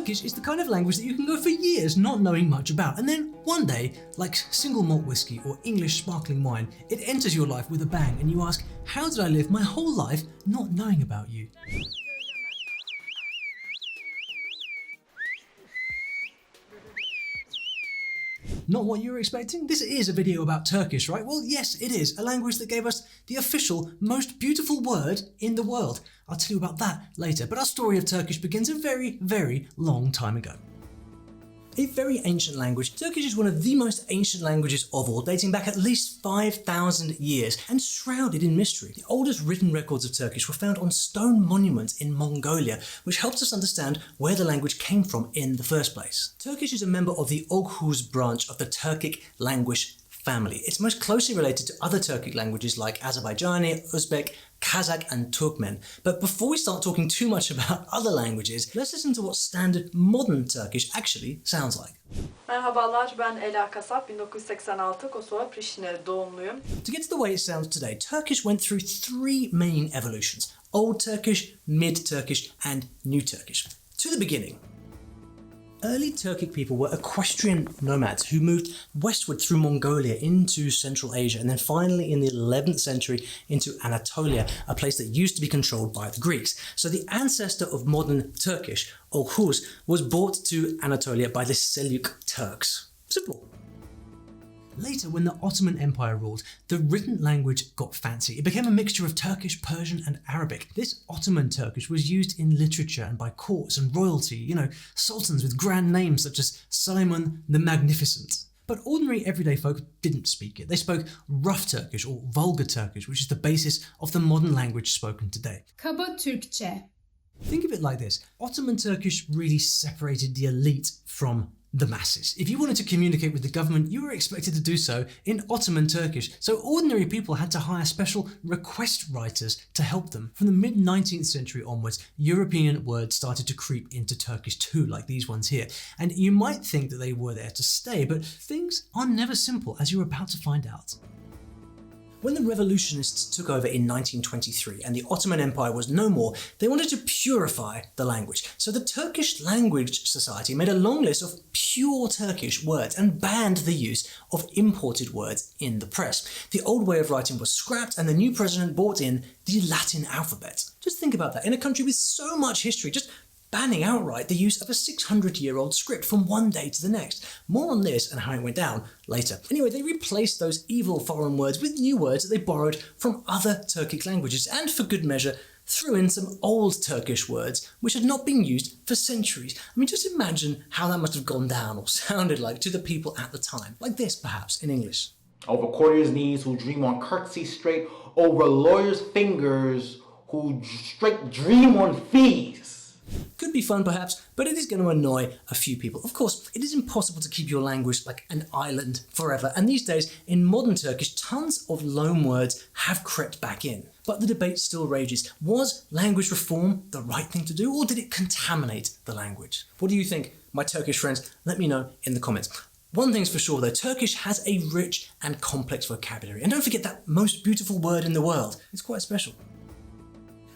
Turkish is the kind of language that you can go for years not knowing much about, and then one day, like single malt whiskey or English sparkling wine, it enters your life with a bang and you ask, how did I live my whole life not knowing about you? Not what you were expecting? This is a video about Turkish, right? Well, yes, it is. A language that gave us the official, most beautiful word in the world. I'll tell you about that later, but our story of Turkish begins a very, very long time ago. A very ancient language, Turkish is one of the most ancient languages of all, dating back at least 5,000 years and shrouded in mystery. The oldest written records of Turkish were found on stone monuments in Mongolia, which helps us understand where the language came from in the first place. Turkish is a member of the Oghuz branch of the Turkic language family. It's most closely related to other Turkic languages like Azerbaijani, Uzbek, Kazakh and Turkmen. But before we start talking too much about other languages, let's listen to what standard modern Turkish actually sounds like. Merhabalar, ben Ela Kasap, 1986 Kosova, Priştine doğumluyum. To get to the way it sounds today, Turkish went through three main evolutions: Old Turkish, Mid-Turkish and New Turkish. To the beginning. Early Turkic people were equestrian nomads who moved westward through Mongolia into Central Asia and then finally in the 11th century into Anatolia, a place that used to be controlled by the Greeks. So the ancestor of modern Turkish, Oghuz, was brought to Anatolia by the Seljuk Turks. Simple. Later, when the Ottoman Empire ruled, the written language got fancy. It became a mixture of Turkish, Persian and Arabic. This Ottoman Turkish was used in literature and by courts and royalty, you know, sultans with grand names such as Suleiman the Magnificent. But ordinary everyday folk didn't speak it. They spoke rough Turkish or vulgar Turkish, which is the basis of the modern language spoken today. Kaba Türkçe. Think of it like this. Ottoman Turkish really separated the elite from the masses. If you wanted to communicate with the government, you were expected to do so in Ottoman Turkish. So ordinary people had to hire special request writers to help them. From the mid-19th century onwards, European words started to creep into Turkish too, like these ones here. And you might think that they were there to stay, but things are never simple, as you're about to find out. When the revolutionists took over in 1923 and the Ottoman Empire was no more, they wanted to purify the language. So the Turkish Language Society made a long list of pure Turkish words and banned the use of imported words in the press. The old way of writing was scrapped and the new president brought in the Latin alphabet. Just think about that. In a country with so much history, just banning outright the use of a 600-year-old script from one day to the next. More on this and how it went down later. Anyway, they replaced those evil foreign words with new words that they borrowed from other Turkic languages and, for good measure, threw in some old Turkish words which had not been used for centuries. I mean, just imagine how that must have gone down or sounded like to the people at the time. Like this, perhaps, in English. Over courtiers' knees who dream on curtsy straight, over lawyers' fingers who straight dream on fees. Could be fun perhaps, but it is going to annoy a few people. Of course, it is impossible to keep your language like an island forever, and these days, in modern Turkish, tons of loan words have crept back in. But the debate still rages. Was language reform the right thing to do, or did it contaminate the language? What do you think, my Turkish friends? Let me know in the comments. One thing's for sure though, Turkish has a rich and complex vocabulary. And don't forget that most beautiful word in the world. It's quite special.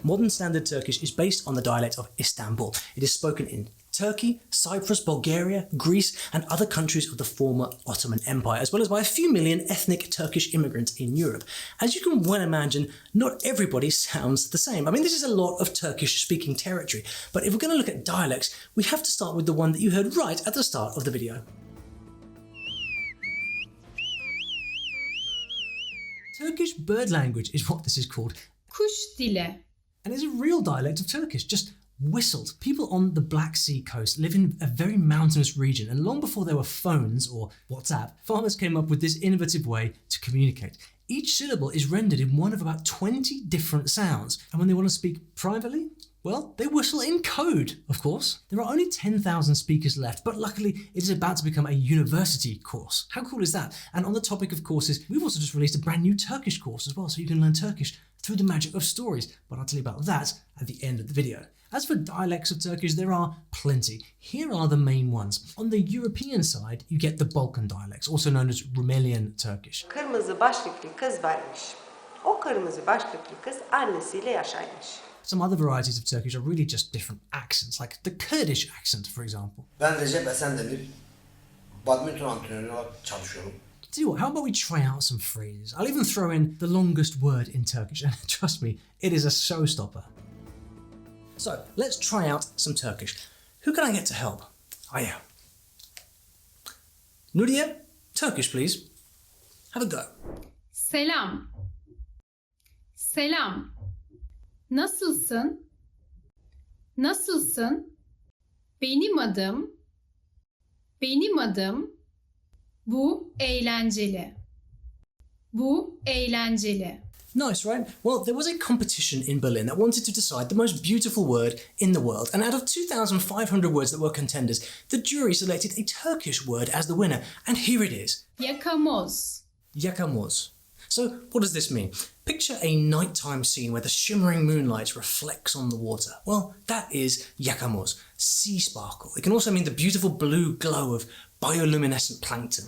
Modern Standard Turkish is based on the dialect of Istanbul. It is spoken in Turkey, Cyprus, Bulgaria, Greece and other countries of the former Ottoman Empire, as well as by a few million ethnic Turkish immigrants in Europe. As you can well imagine, not everybody sounds the same. I mean, this is a lot of Turkish-speaking territory, but if we're going to look at dialects, we have to start with the one that you heard right at the start of the video. Turkish bird language is what this is called. Kuş dili. And it's a real dialect of Turkish, just whistled. People on the Black Sea coast live in a very mountainous region, and long before there were phones or WhatsApp, farmers came up with this innovative way to communicate. Each syllable is rendered in one of about 20 different sounds, and when they want to speak privately, well, they whistle in code, of course. There are only 10,000 speakers left, but luckily it is about to become a university course. How cool is that? And on the topic of courses, we've also just released a brand new Turkish course as well, so you can learn Turkish through the magic of stories, but I'll tell you about that at the end of the video. As for dialects of Turkish, there are plenty. Here are the main ones. On the European side, you get the Balkan dialects, also known as Rumelian Turkish. Kırmızı başlıklı kız varmış. O kırmızı başlıklı kız annesiyle yaşaymış. Some other varieties of Turkish are really just different accents, like the Kurdish accent, for example. Ben Recep Esendemir, badminton antrenörü olarak çalışıyorum. Tell you what, how about we try out some phrases? I'll even throw in the longest word in Turkish, and trust me, it is a showstopper. So, let's try out some Turkish. Who can I get to help? Oh yeah. Nuriye, Turkish please. Have a go. Selam. Selam. Nasılsın? Nasılsın? Benim adım. Benim adım. Bu eğlenceli. Bu eğlenceli. Nice, right? Well, there was a competition in Berlin that wanted to decide the most beautiful word in the world, and out of 2,500 words that were contenders, the jury selected a Turkish word as the winner, and here it is. Yakamoz. Yakamoz. So, what does this mean? Picture a nighttime scene where the shimmering moonlight reflects on the water. Well, that is yakamoz, sea sparkle. It can also mean the beautiful blue glow of bioluminescent plankton.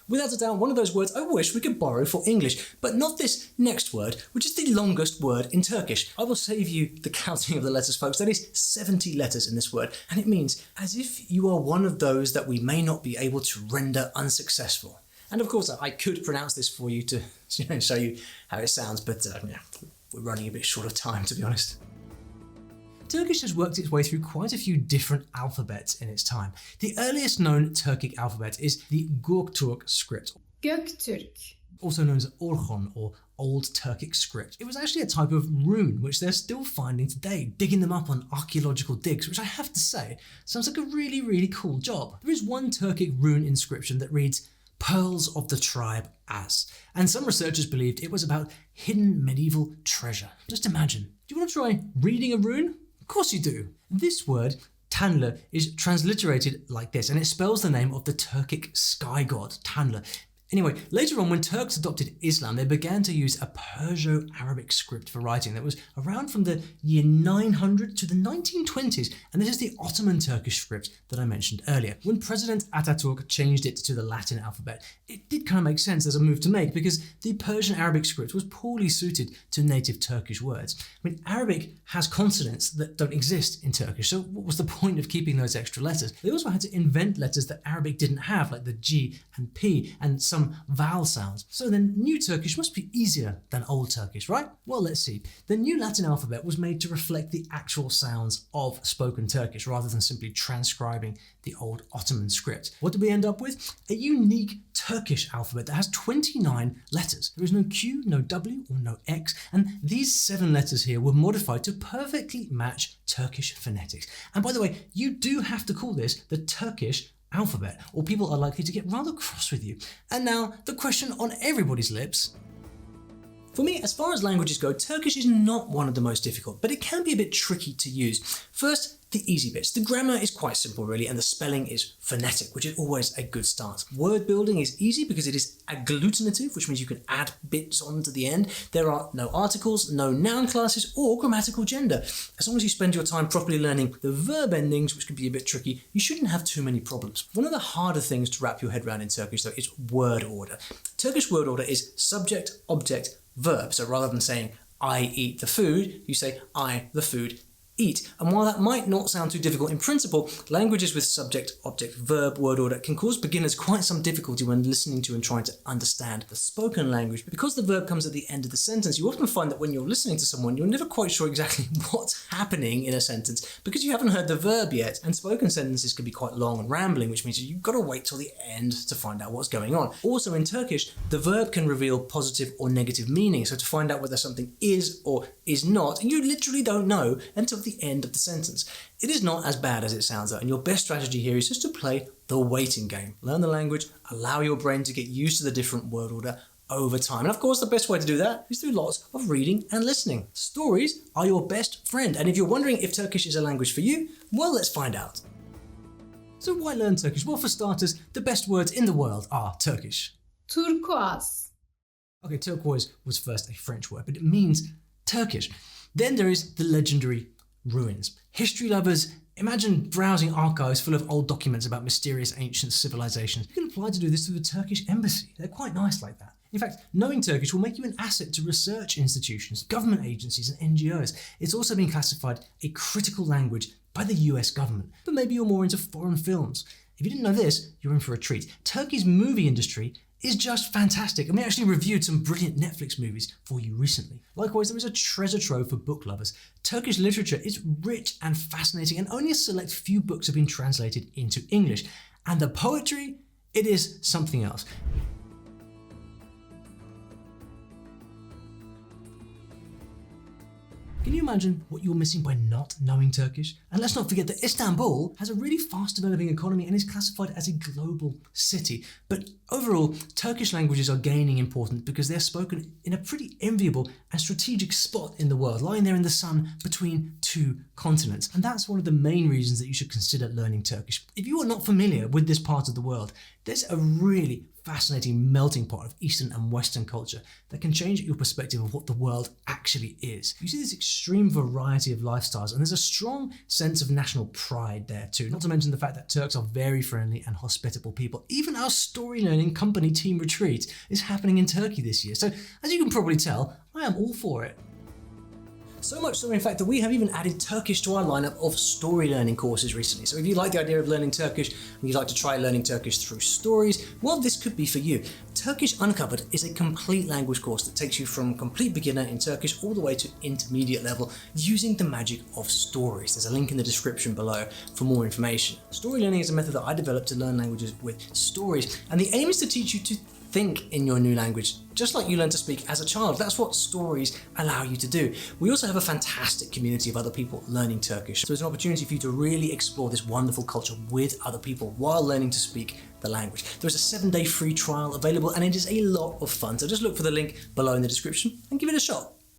Without a doubt, one of those words I wish we could borrow for English, but not this next word, which is the longest word in Turkish. I will save you the counting of the letters, folks. That is 70 letters in this word, and it means as if you are one of those that we may not be able to render unsuccessful. And of course, I could pronounce this for you to show you how it sounds, but we're running a bit short of time, to be honest. Turkish has worked its way through quite a few different alphabets in its time. The earliest known Turkic alphabet is the Göktürk script, Göktürk. also known as Orhon or Old Turkic script. It was actually a type of rune which they're still finding today, digging them up on archaeological digs, which I have to say sounds like a really, really cool job. There is one Turkic rune inscription that reads, "Pearls of the tribe As," and some researchers believed it was about hidden medieval treasure. Just imagine. Do you want to try reading a rune? Of course you do. This word, Tanrı, is transliterated like this, and it spells the name of the Turkic sky god, Tanrı. Anyway, later on, when Turks adopted Islam, they began to use a Perso-Arabic script for writing that was around from the year 900 to the 1920s, and this is the Ottoman Turkish script that I mentioned earlier. When President Atatürk changed it to the Latin alphabet, it did kind of make sense as a move to make, because the Persian-Arabic script was poorly suited to native Turkish words. I mean, Arabic has consonants that don't exist in Turkish, so what was the point of keeping those extra letters? They also had to invent letters that Arabic didn't have, like the G and P, and some vowel sounds. So then New Turkish must be easier than Old Turkish, right? Well, let's see. The new Latin alphabet was made to reflect the actual sounds of spoken Turkish rather than simply transcribing the old Ottoman script. What did we end up with? A unique Turkish alphabet that has 29 letters. There is no Q, no W, or no X, and these 7 letters here were modified to perfectly match Turkish phonetics. And by the way, you do have to call this the Turkish alphabet, or people are likely to get rather cross with you. And now, the question on everybody's lips. For me, as far as languages go, Turkish is not one of the most difficult, but it can be a bit tricky to use. First, the easy bits. The grammar is quite simple really, and the spelling is phonetic, which is always a good start. Word building is easy because it is agglutinative, which means you can add bits on to the end. There are no articles, no noun classes, or grammatical gender. As long as you spend your time properly learning the verb endings, which can be a bit tricky, you shouldn't have too many problems. One of the harder things to wrap your head around in Turkish, though, is word order. Turkish word order is subject, object, verb. So rather than saying, "I eat the food," you say, "I, the food, eat." And while that might not sound too difficult in principle, languages with subject, object, verb, word order can cause beginners quite some difficulty when listening to and trying to understand the spoken language. Because the verb comes at the end of the sentence, you often find that when you're listening to someone, you're never quite sure exactly what's happening in a sentence because you haven't heard the verb yet. And spoken sentences can be quite long and rambling, which means you've got to wait till the end to find out what's going on. Also in Turkish, the verb can reveal positive or negative meaning. So to find out whether something is or is not, you literally don't know until the end of the sentence. It is not as bad as it sounds though, and your best strategy here is just to play the waiting game. Learn the language, allow your brain to get used to the different word order over time. And of course, the best way to do that is through lots of reading and listening. Stories are your best friend, and if you're wondering if Turkish is a language for you, well, let's find out. So why learn Turkish? Well, for starters, the best words in the world are Turkish. Turkuaz. Okay, turquoise was first a French word, but it means Turkish. Then there is the legendary ruins. History lovers, imagine browsing archives full of old documents about mysterious ancient civilizations. You can apply to do this through the Turkish embassy. They're quite nice like that. In fact, knowing Turkish will make you an asset to research institutions, government agencies and NGOs. It's also been classified a critical language by the US government. But maybe you're more into foreign films. If you didn't know this, you're in for a treat. Turkey's movie industry is just fantastic, and we actually reviewed some brilliant Netflix movies for you recently. Likewise, there is a treasure trove for book lovers. Turkish literature is rich and fascinating, and only a select few books have been translated into English. And the poetry, it is something else. Can you imagine what you're missing by not knowing Turkish? And let's not forget that Istanbul has a really fast developing economy and is classified as a global city. But overall, Turkish languages are gaining importance because they're spoken in a pretty enviable and strategic spot in the world, lying there in the sun between two continents. And that's one of the main reasons that you should consider learning Turkish. If you are not familiar with this part of the world, there's a really fascinating melting pot of Eastern and Western culture that can change your perspective of what the world actually is. You see this extreme variety of lifestyles, and there's a strong sense of national pride there too, not to mention the fact that Turks are very friendly and hospitable people. Even our story learning company team retreat is happening in Turkey this year, so as you can probably tell, I am all for it. So much so, in fact, that we have even added Turkish to our lineup of story learning courses recently. So if you like the idea of learning Turkish and you'd like to try learning Turkish through stories, well, this could be for you. Turkish Uncovered is a complete language course that takes you from complete beginner in Turkish all the way to intermediate level using the magic of stories. There's a link in the description below for more information. Story learning is a method that I developed to learn languages with stories, and the aim is to teach you to think in your new language, just like you learn to speak as a child. That's what stories allow you to do. We also have a fantastic community of other people learning Turkish, so it's an opportunity for you to really explore this wonderful culture with other people while learning to speak the language. There is a 7-day free trial available, and it is a lot of fun, so just look for the link below in the description and give it a shot.